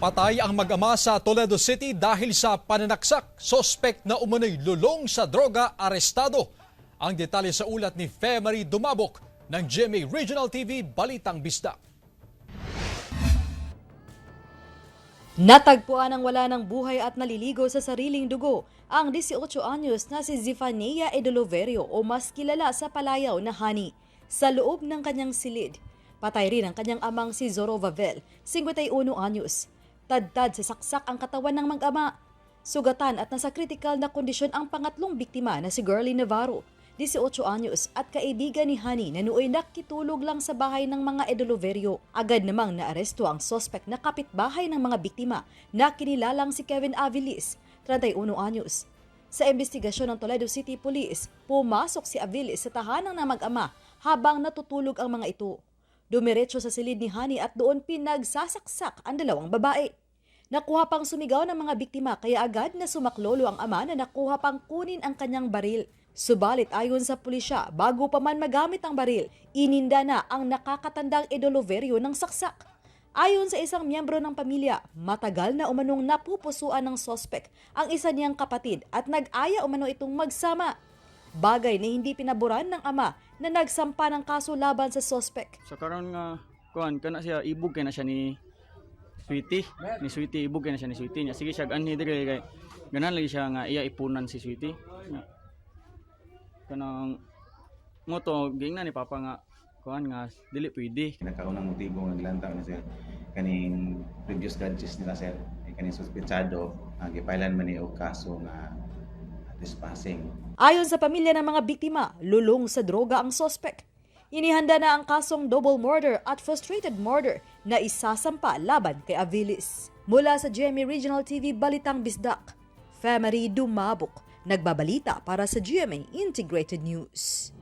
Patay ang mag-ama sa Toledo City dahil sa pananaksak. Sospek na umano'y lulong sa droga, arestado. Ang detalye sa ulat ni Marie Dumabok ng GMA Regional TV, Balitang Bisdak. Natagpuan ang wala ng buhay at naliligo sa sariling dugo ang 18 anyos na si Zefania Edoloverio o mas kilala sa palayaw na Hani sa loob ng kanyang silid. Patay rin ang kanyang amang si Zoro Vavel, 51 anyos. Tadtad sa saksak ang katawan ng mag-ama. Sugatan at nasa kritikal na kondisyon ang pangatlong biktima na si Girlie Navarro, 18 anyos at kaibigan ni Hani na nooy nakitulog lang sa bahay ng mga Edoloverio. Agad namang naaresto ang sospek na kapitbahay ng mga biktima na kinilalang si Kevin Avilis, 31 anyos. Sa investigasyon ng Toledo City Police, pumasok si Avilis sa tahanan ng mag-ama habang natutulog ang mga ito. Dumiretso sa silid ni Hani at doon pinagsasaksak ang dalawang babae. Nakuha pang sumigaw ng mga biktima kaya agad na sumaklolo ang ama na nakuha pang kunin ang kanyang baril. Subalit ayon sa pulisya, bago pa man magamit ang baril, ininda na ang nakakatandang Edoloverio ng saksak. Ayon sa isang miyembro ng pamilya, matagal na umanong napupusuan ng sospek ang isa niyang kapatid at nag-aya umano itong magsama. Bagay na hindi pinaboran ng ama na nagsampa ng kaso laban sa sospek. Sa karon nga kuan kana siya ibog kay na siya ni Sweetie. Ni Sweetie ibog kay na siya ni Sweetie. Nya sige siya anhi dire kay ganan lagi siya nga iya ipunan si Sweetie. Kanang moto gingna ni papa nga kuan nga dili pwede. Kinakaunang motibo nga gilantaw na siya kaning previous judges nila sir kaning suspetsado gipailan man ni og kaso nga trespassing. Ayon sa pamilya ng mga biktima, lulong sa droga ang sospek. Inihanda na ang kasong double murder at frustrated murder na isasampa laban kay Avilis. Mula sa GMA Regional TV, Balitang Bisdak, Marie Dumabok, nagbabalita para sa GMA Integrated News.